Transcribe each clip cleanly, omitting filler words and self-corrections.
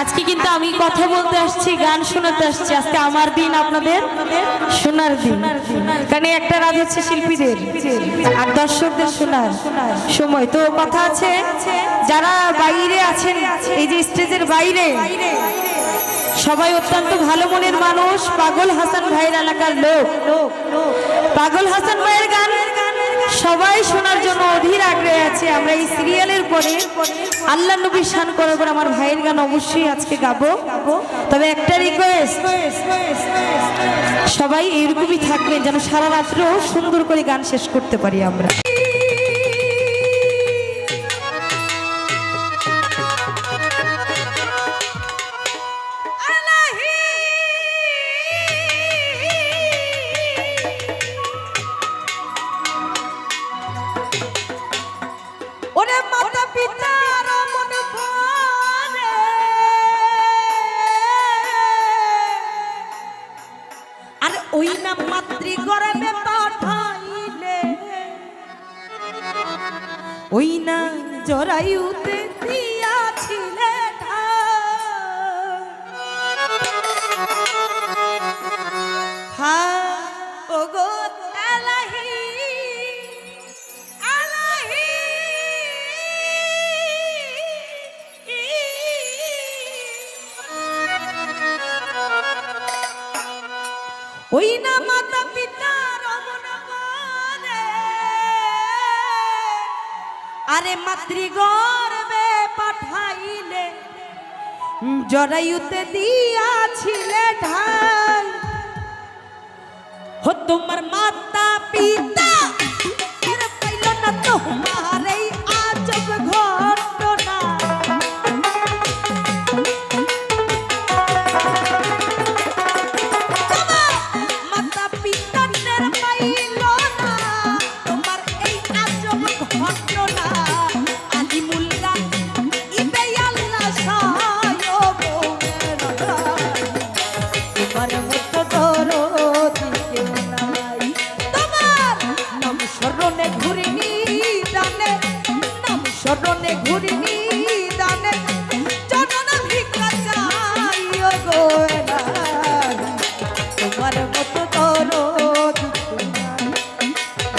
আজকে কিন্তু আমি কথা বলতে আসছি, গান শোনাতে আসছি। আজকে আমার দিন, আপনাদের শোনার দিন। কারণ একটা রাত হচ্ছে শিল্পীদের আর দর্শকদের শোনার সময়। তো কথা আছে, যারা বাইরে আছেন, এই যে স্টেজের বাইরে, সবাই অত্যন্ত ভালো মনের মানুষ। পাগল হাসান ভাইয়ের এলাকার লোক। পাগল হাসান ভাইয়ের গান সবাই শোনার জন্য অধীর আগ্রহে আছে। আমরা এই সিরিয়ালের পরে আল্লাহ নবীর শান করার পর আমার ভাইয়ের গান অবশ্যই আজকে গাবো। তবে একটা রিকোয়েস্ট, সবাই এইরকমই থাকবেন যেন সারা রাত্রেও সুন্দর করে গান শেষ করতে পারি আমরা। ওই না মাতৃগর্ভে পাঠাইলে, ওই না জরায়ুতে দিয়াছিলে হ্যাঁ ওগো এলাহি এলাহি, ওই না মাতা পিতার অমনবনে, আরে মাতৃগর্ভে পাঠাইলে জরায়ুতে দিয়াছিলে ঢাল। হো তোমার মাতা পিতা পাইল না তোমার এই আজব ঘটনা। শরণে ঘুরিনি দানে জনন ভিক্ষা চাই গো এলাহি, তোমার মতো দরদ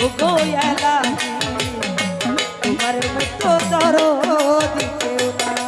ও গো এলাহি, তোমার মতো দরদ কেউ নাই।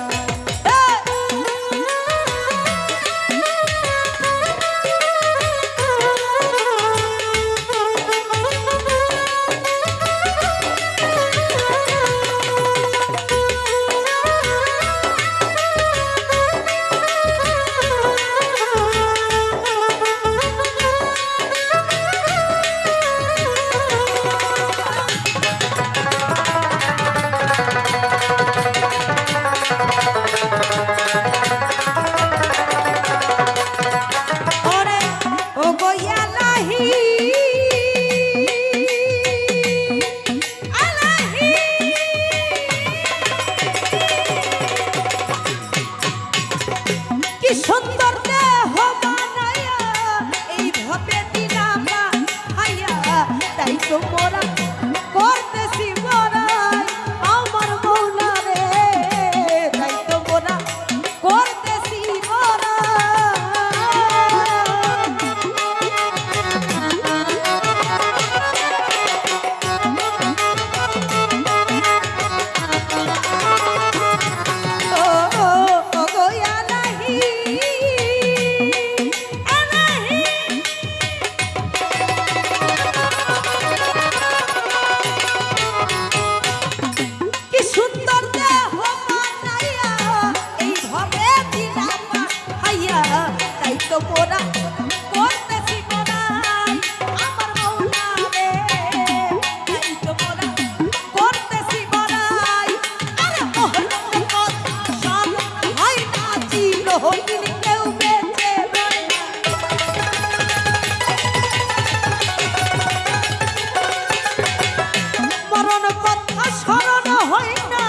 কি সুন্দর দেহ বানায়া এইভাবে দিলাম হাইয়া, তাই তো মোরা করতেছি বড়াই আমার মৌলা রে, তাই তো মোরা করতেছি মোরা করতেছি বড়াই আমার মৌলা রে, তাই তো মোরা করতেছি বড়াই। আরে মোহরম কথা সব হয় না চিরদিন কেউ বেঁচে রয় না, মরণ কথা স্মরণ হয় না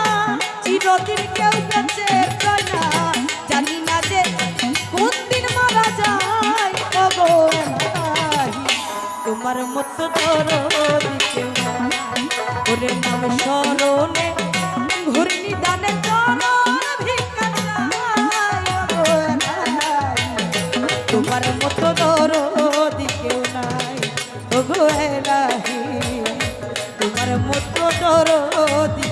চিরদিন কেউ বেঁচে রয় না। জানি না যে কোন দিন মারা যায় ওগো এলাহি, তোমার মতো দরদ কেউ নাই। ওরে নাম স্মরণে ঘুরিনি দানে জনন ভিক্ষা চাই ওগো তোমার মতো দরদি কেউ নাই ওগো এলাহি তোমার মতো দরদি